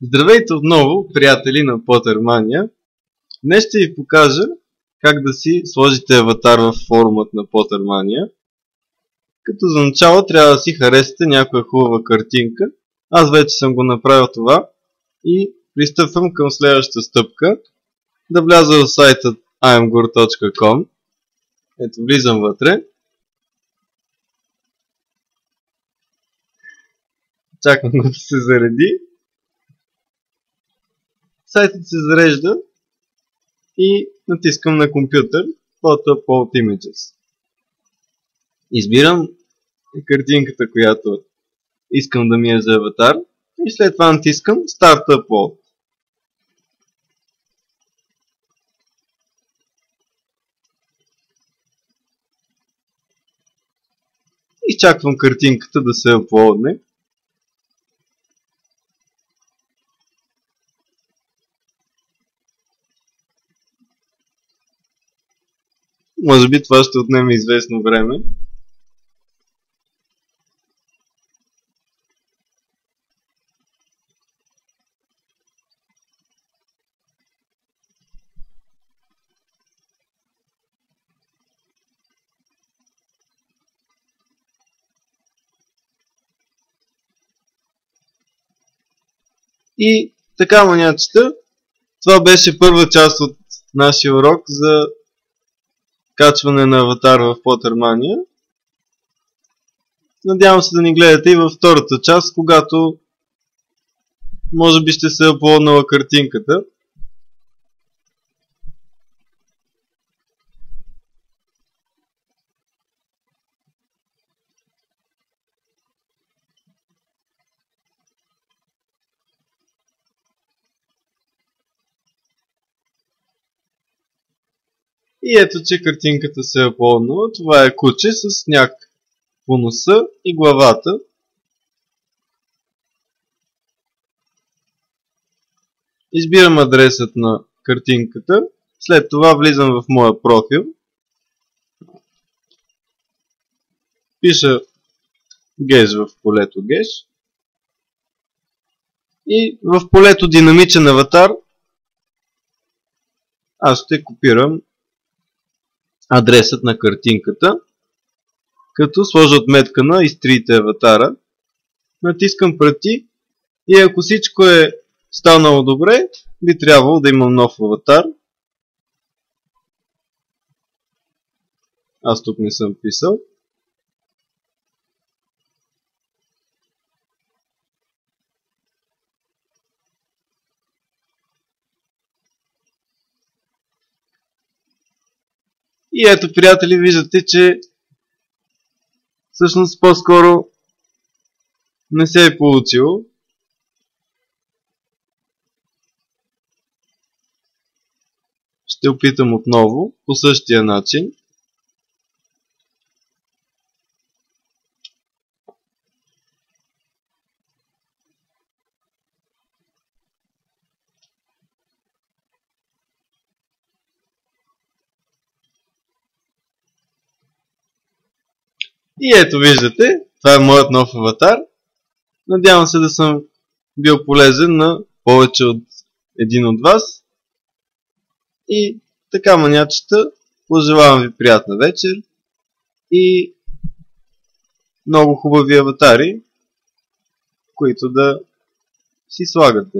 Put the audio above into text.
Здравейте отново, приятели на Pottermania. Днес ще ви покажа как да си сложите аватар в форумът на Pottermania. Като за начало трябва да си харесате някоя хубава картинка. Аз вече съм го направил това и пристъпвам към следващата стъпка. Да вляза в сайта imgur.com. Ето, влизам вътре. Чакам го да се зареди. Сайтът се зарежда и натискам на компютър Photo Upload Images. Избирам картинката, която искам да ми е за аватар и след това натискам Start Upload. Изчаквам картинката да се аплодне. Може би това ще отнеме известно време. И така, манячета, това беше първа част от нашия урок за качване на аватар в Pottermania. Надявам се да ни гледате и във втората част, когато може би ще се аплоднала картинката. И ето, че картинката се е аплоднала. Това е куче с сняг по носа и главата. Избирам адресът на картинката. След това влизам в моя профил. Пиша геш в полето геш. И в полето динамичен аватар аз ще копирам адресът на картинката, като сложа отметка на изтрийте аватара, натискам прати и ако всичко е станало добре, би трябвало да имам нов аватар. Аз тук не съм писал. И ето, приятели, виждате, че всъщност по-скоро не се е получило. Ще опитам отново по същия начин. И ето, виждате, това е моят нов аватар. Надявам се да съм бил полезен на повече от един от вас. И така, манячета, пожелавам ви приятна вечер и много хубави аватари, които да си слагате.